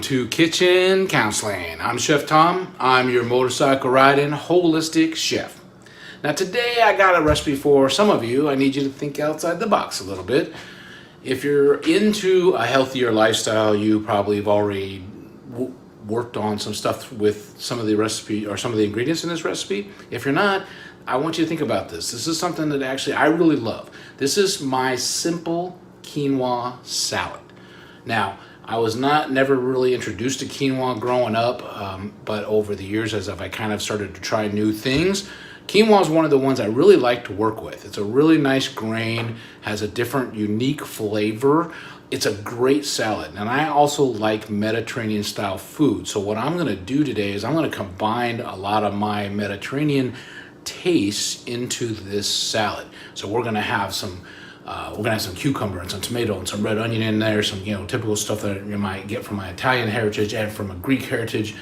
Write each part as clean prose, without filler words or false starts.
to Kitchen Counseling. I'm Chef Tom. I'm your motorcycle riding holistic chef. Now today I got a recipe for some of you. I need you to think outside the box a little bit. If you're into a healthier lifestyle, you probably have already worked on some stuff with some of the recipe or some of the ingredients in this recipe. If you're not, I want you to think about this. This is something that actually I really love. This is my simple quinoa salad. Now, I was never really introduced to quinoa growing up, but over the years as I kind of started to try new things, quinoa is one of the ones I really like to work with. It's a really nice grain, has a different, unique flavor. It's a great salad. And I also like Mediterranean style food. So what I'm gonna do today is I'm gonna combine a lot of my Mediterranean tastes into this salad. So we're gonna have some cucumber and some tomato and some red onion in there, some typical stuff that you might get from my Italian heritage and from a Greek heritage.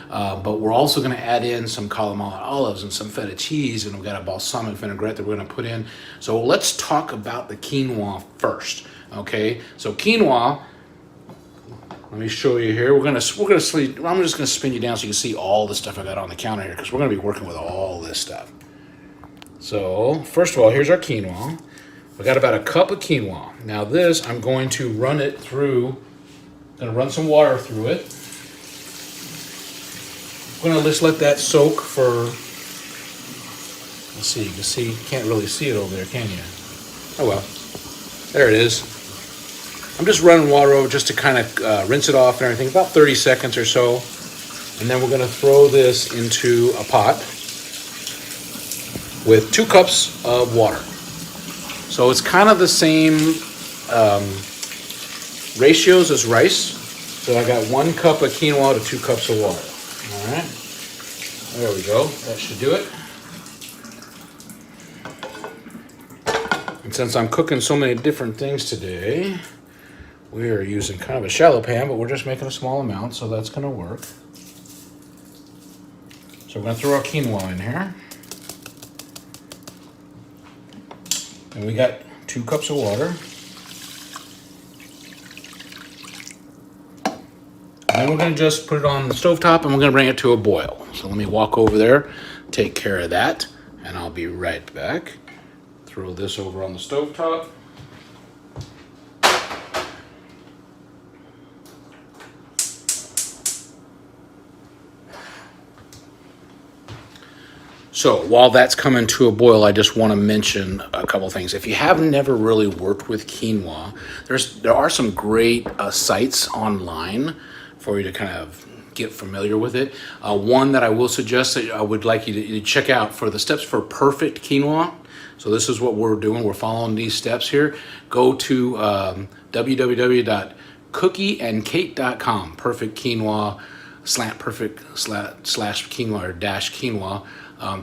But we're also going to add in some Kalamata olives and some feta cheese, and we've got a balsamic vinaigrette that we're going to put in. So let's talk about the quinoa first. Okay, so quinoa. Let me show you here. I'm just going to spin you down so you can see all the stuff I got on the counter here, because we're going to be working with all this stuff. So first of all, here's our quinoa. We got about a cup of quinoa. Now this, I'm going to run it through, run some water through it. I'm gonna just let that soak for, let's see, you can't really see it over there, can you? Oh well, there it is. I'm just running water over just to kind of rinse it off and everything, about 30 seconds or so. And then we're gonna throw this into a pot with 2 cups of water. So it's kind of the same ratios as rice. So I got 1 cup of quinoa to 2 cups of water. All right, there we go. That should do it. And since I'm cooking so many different things today, we are using kind of a shallow pan, but we're just making a small amount, so that's going to work. So we're going to throw our quinoa in here. And we got 2 cups of water. And then we're going to just put it on the stovetop and we're going to bring it to a boil. So let me walk over there, take care of that, and I'll be right back. Throw this over on the stovetop. So while that's coming to a boil, I just want to mention a couple things. If you have never really worked with quinoa, there are some great sites online for you to kind of get familiar with it. One that I will suggest that I would like you to check out for the steps for perfect quinoa. So this is what we're doing. We're following these steps here. Go to www.cookieandkate.com. Perfect quinoa, /perfect/ quinoa or -quinoa.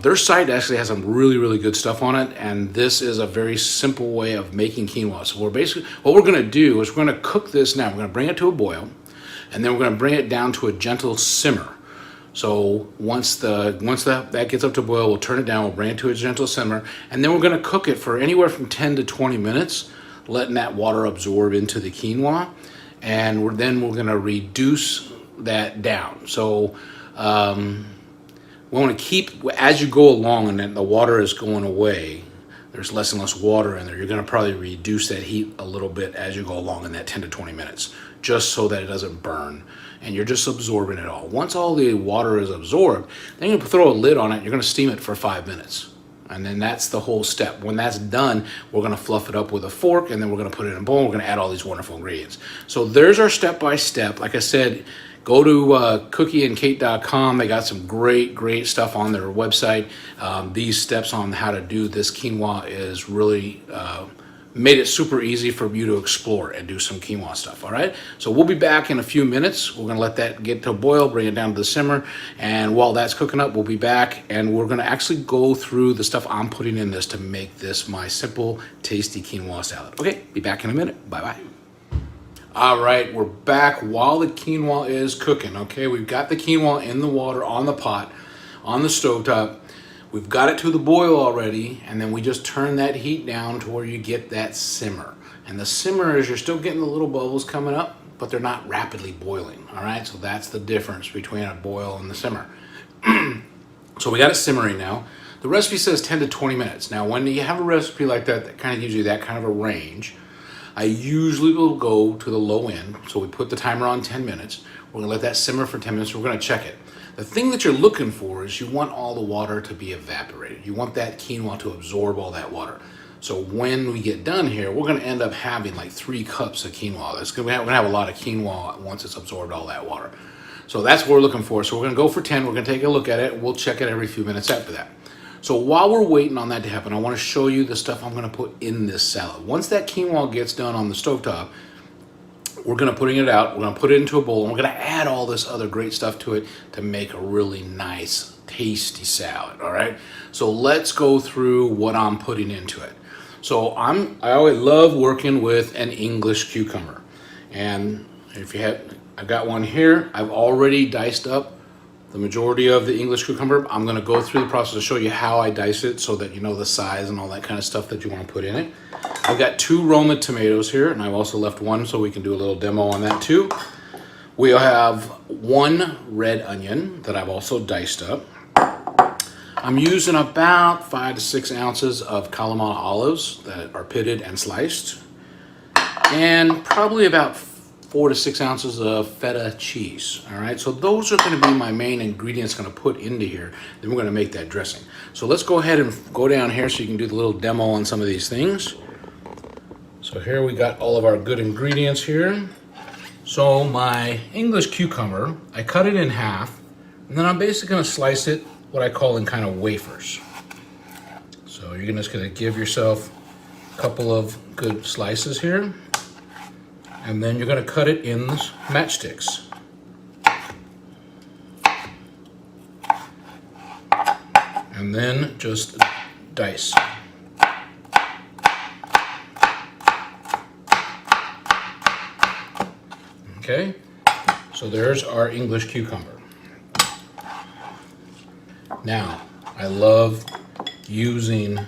Their site actually has some really good stuff on it, and this is a very simple way of making quinoa. So what we're going to do is we're going to cook this now. We're going to bring it to a boil, and then we're going to bring it down to a gentle simmer. So once that gets up to boil, we'll turn it down, we'll bring it to a gentle simmer, and then we're going to cook it for anywhere from 10 to 20 minutes, letting that water absorb into the quinoa, and we're going to reduce that down. So we want to keep, as you go along and then the water is going away, there's less and less water in there. You're going to probably reduce that heat a little bit as you go along in that 10 to 20 minutes, just so that it doesn't burn. And you're just absorbing it all. Once all the water is absorbed, then you throw a lid on it. You're going to steam it for 5 minutes. And then that's the whole step. When that's done, we're going to fluff it up with a fork, and then we're going to put it in a bowl. We're going to add all these wonderful ingredients. So there's our step-by-step. Like I said, go to cookieandkate.com. They got some great stuff on their website. These steps on how to do this quinoa is really made it super easy for you to explore and do some quinoa stuff, all right? So we'll be back in a few minutes. We're gonna let that get to a boil, bring it down to the simmer, and while that's cooking up, we'll be back, and we're gonna actually go through the stuff I'm putting in this to make this my simple, tasty quinoa salad. Okay, be back in a minute. Bye-bye. All right, we're back while the quinoa is cooking, okay? We've got the quinoa in the water, on the pot, on the stovetop. We've got it to the boil already, and then we just turn that heat down to where you get that simmer. And the simmer is you're still getting the little bubbles coming up, but they're not rapidly boiling. All right, so that's the difference between a boil and the simmer. So we got it simmering now. The recipe says 10 to 20 minutes. Now, when you have a recipe like that, that kind of gives you that kind of a range, I usually will go to the low end. So we put the timer on 10 minutes. We're gonna let that simmer for 10 minutes. We're gonna check it. The thing that you're looking for is you want all the water to be evaporated. You want that quinoa to absorb all that water. So when we get done here, we're gonna end up having like 3 cups of quinoa. We're gonna have a lot of quinoa once it's absorbed all that water. So that's what we're looking for. So we're gonna go for 10. We're gonna take a look at it. We'll check it every few minutes after that. So while we're waiting on that to happen, I wanna show you the stuff I'm gonna put in this salad. Once that quinoa gets done on the stovetop, we're gonna putting it out, we're gonna put it into a bowl, and we're gonna add all this other great stuff to it to make a really nice, tasty salad, all right? So let's go through what I'm putting into it. So I always love working with an English cucumber. And if you have, I've got one here. I've already diced up the majority of the English cucumber. I'm gonna go through the process to show you how I dice it so that you know the size and all that kind of stuff that you wanna put in it. I've got 2 Roma tomatoes here, and I've also left one so we can do a little demo on that too. We'll have 1 red onion that I've also diced up. I'm using about 5 to 6 ounces of Kalamata olives that are pitted and sliced, and probably about 4 to 6 ounces of feta cheese. All right, so those are going to be my main ingredients going to put into here. Then we're going to make that dressing. So let's go ahead and go down here so you can do the little demo on some of these things. So here we got all of our good ingredients here. So my English cucumber, I cut it in half, and then I'm basically going to slice it what I call in kind of wafers. So you're just going to give yourself a couple of good slices here. And then you're going to cut it in matchsticks. And then just dice. Okay, so there's our English cucumber. Now, I love using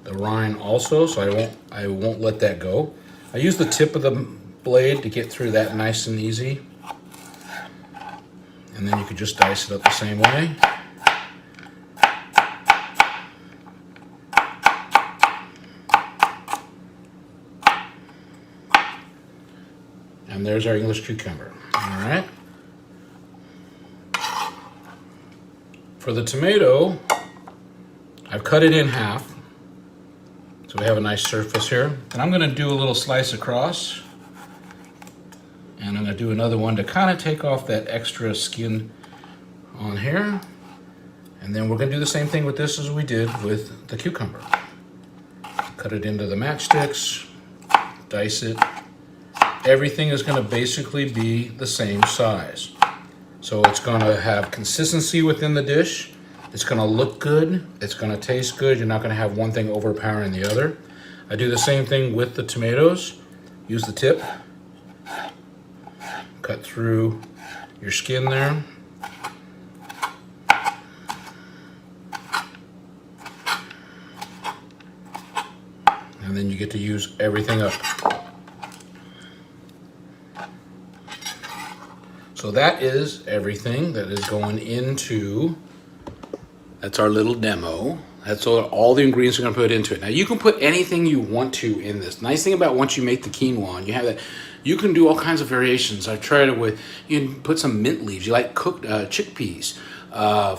the rind also, so I won't let that go. I use the tip of the blade to get through that nice and easy. And then you could just dice it up the same way. And there's our English cucumber. All right. For the tomato, I've cut it in half. So we have a nice surface here. And I'm gonna do a little slice across. And I'm gonna do another one to kind of take off that extra skin on here. And then we're gonna do the same thing with this as we did with the cucumber. Cut it into the matchsticks, dice it. Everything is gonna basically be the same size. So it's gonna have consistency within the dish. It's gonna look good. It's gonna taste good. You're not gonna have one thing overpowering the other. I do the same thing with the tomatoes. Use the tip. Cut through your skin there. And then you get to use everything up. So that is everything that is going into, that's our little demo. That's all the ingredients are gonna put into it. Now you can put anything you want to in this. Nice thing about once you make the quinoa and you have that, you can do all kinds of variations. I've tried it with, you can put some mint leaves. You like cooked chickpeas,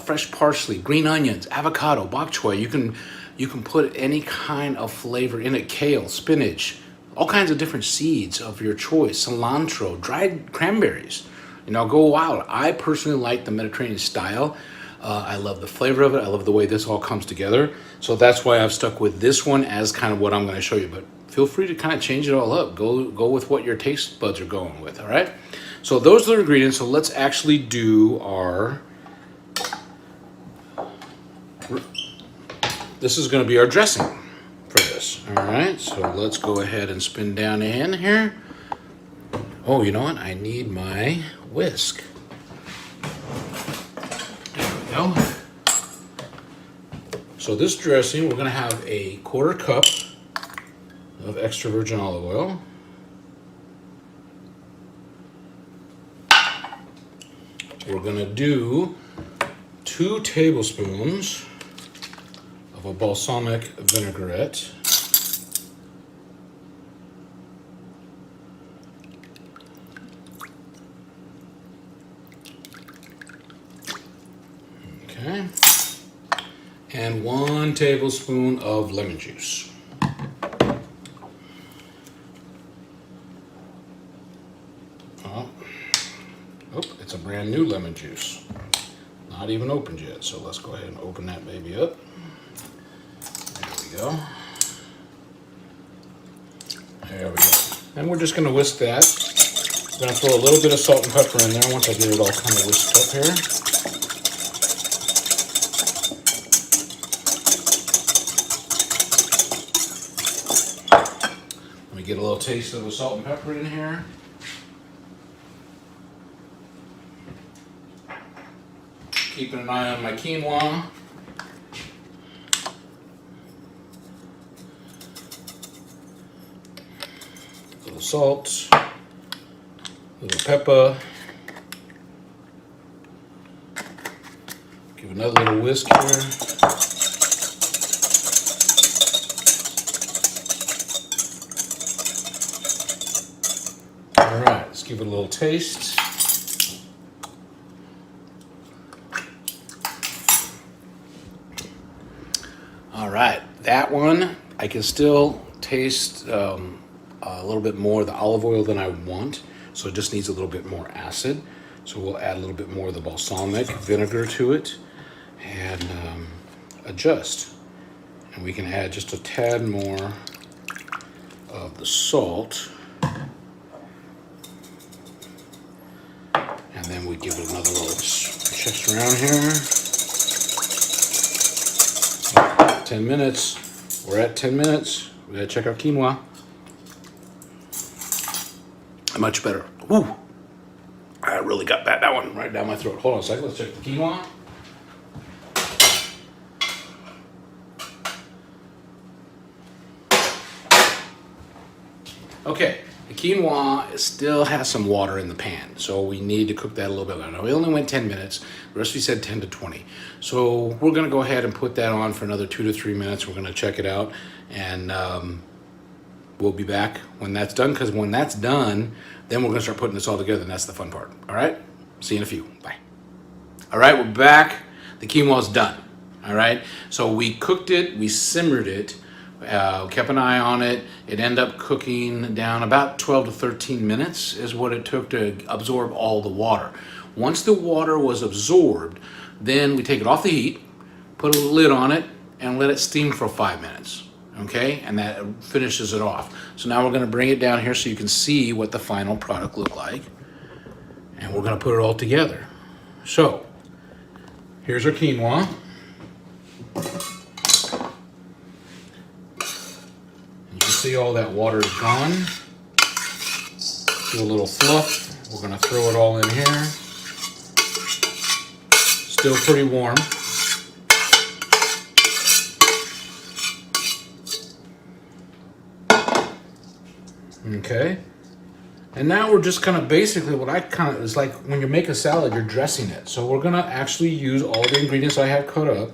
fresh parsley, green onions, avocado, bok choy. You can put any kind of flavor in it, kale, spinach, all kinds of different seeds of your choice, cilantro, dried cranberries. You know, go wild. I personally like the Mediterranean style. I love the flavor of it. I love the way this all comes together. So that's why I've stuck with this one as kind of what I'm going to show you. But feel free to kind of change it all up. Go with what your taste buds are going with, all right? So those are the ingredients. So let's actually do our... This is going to be our dressing for this, all right? So let's go ahead and spin down in here. Oh, you know what? I need my whisk. There we go. So this dressing, we're gonna have a 1/4 cup of extra virgin olive oil. we're going to do 2 tablespoons of a balsamic vinaigrette. Okay. And 1 tablespoon of lemon juice. Oh, it's a brand new lemon juice. Not even opened yet, so let's go ahead and open that baby up. There we go. There we go. And we're just going to whisk that. I'm going to throw a little bit of salt and pepper in there once I get it all kind of whisked up here. Let me get a little taste of the salt and pepper in here. Keeping an eye on my quinoa. A little salt, a little pepper. Give another little whisk here. All right, let's give it a little taste. All right, that one, I can still taste a little bit more of the olive oil than I want, so it just needs a little bit more acid. So we'll add a little bit more of the balsamic vinegar to it and adjust. And we can add just a tad more of the salt. And then we give it another little shift around here. 10 minutes. We're at 10 minutes. We gotta check our quinoa. Much better. Woo! I really got that one right down my throat. Hold on a second. Let's check the quinoa. Okay, the quinoa still has some water in the pan, so we need to cook that a little bit longer. We only went 10 minutes. The recipe said 10 to 20. So we're gonna go ahead and put that on for another 2 to 3 minutes. We're gonna check it out, and we'll be back when that's done, because when that's done, then we're gonna start putting this all together, and that's the fun part. All right, see you in a few, bye. All right, we're back. The quinoa's done, all right? So we cooked it, we simmered it, kept an eye on it. It ended up cooking down about 12 to 13 minutes is what it took to absorb all the water. Once the water was absorbed, then we take it off the heat, put a lid on it, and let it steam for 5 minutes. Okay, and that finishes it off. So now we're gonna bring it down here so you can see what the final product looked like. And we're gonna put it all together. So, here's our quinoa. You can see all that water is gone. Do a little fluff. We're gonna throw it all in here. Still pretty warm. Okay, and now we're just kind of basically what I kind of is like when you make a salad, you're dressing it. So we're gonna actually use all the ingredients I have cut up,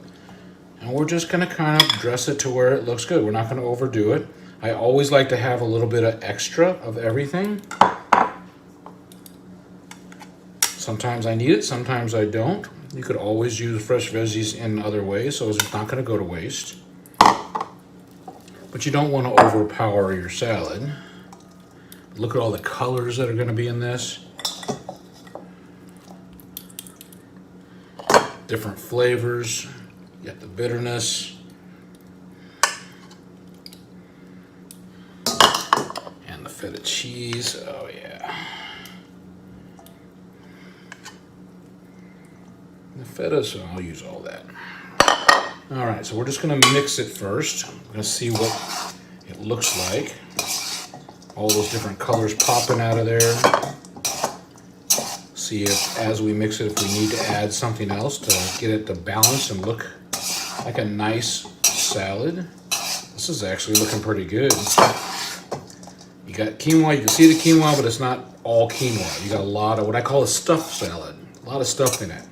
and we're just gonna kind of dress it to where it looks good. We're not gonna overdo it. I always like to have a little bit of extra of everything. Sometimes I need it, sometimes I don't. You could always use fresh veggies in other ways, so it's not gonna go to waste. But you don't want to overpower your salad. Look at all the colors that are going to be in this. Different flavors. You got the bitterness. And the feta cheese. Oh yeah. The feta, so I'll use all that. All right, so we're just gonna mix it first. We're gonna see what it looks like. All those different colors popping out of there. See if, as we mix it, if we need to add something else to get it to balance and look like a nice salad. This is actually looking pretty good. You got quinoa, you can see the quinoa, but it's not all quinoa. You got a lot of what I call a stuffed salad. A lot of stuff in it.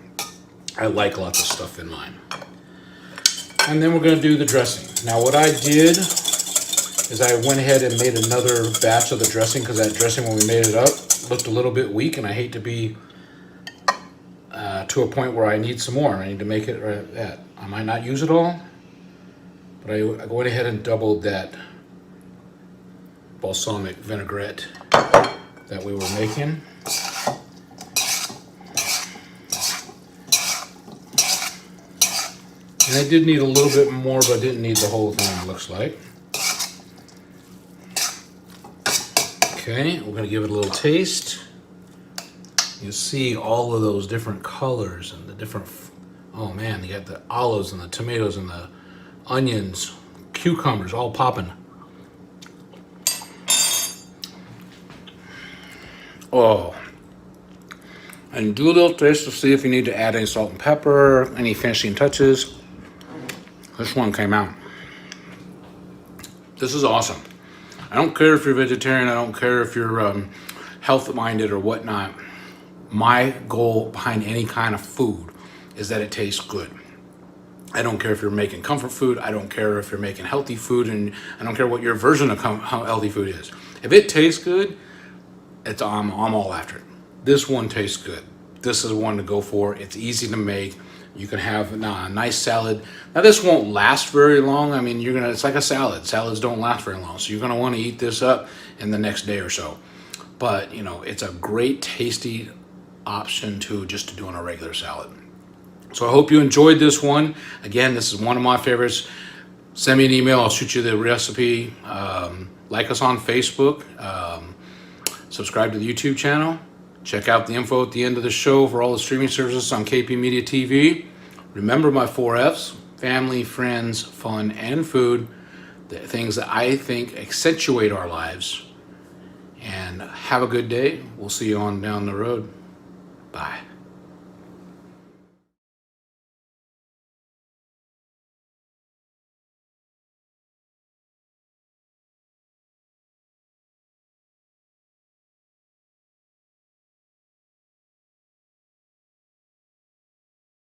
I like lots of stuff in mine. And then we're going to do the dressing. Now what I did is I went ahead and made another batch of the dressing, because that dressing when we made it up looked a little bit weak, and I hate to be to a point where I need some more. I need to make it right at. I might not use it all, but I went ahead and doubled that balsamic vinaigrette that we were making. And I did need a little bit more, but I didn't need the whole thing, it looks like. Okay, we're going to give it a little taste. You see all of those different colors and the different, oh man, you got the olives and the tomatoes and the onions, cucumbers all popping. Oh, and do a little taste to see if you need to add any salt and pepper, any finishing touches. This one came out. This is awesome. I don't care if you're vegetarian, I don't care if you're health-minded or whatnot. My goal behind any kind of food is that it tastes good. I don't care if you're making comfort food, I don't care if you're making healthy food, and I don't care what your version of how healthy food is. If it tastes good, I'm all after it. This one tastes good. This is one to go for. It's easy to make. You can have a nice salad. Now this won't last very long. I mean, it's like a salad. Salads don't last very long. So you're gonna wanna eat this up in the next day or so. But you know, it's a great tasty option to just do on a regular salad. So I hope you enjoyed this one. Again, this is one of my favorites. Send me an email, I'll shoot you the recipe. Like us on Facebook. Subscribe to the YouTube channel. Check out the info at the end of the show for all the streaming services on KP Media TV. Remember my 4 Fs, family, friends, fun, and food. The things that I think accentuate our lives. And have a good day. We'll see you on down the road. Bye.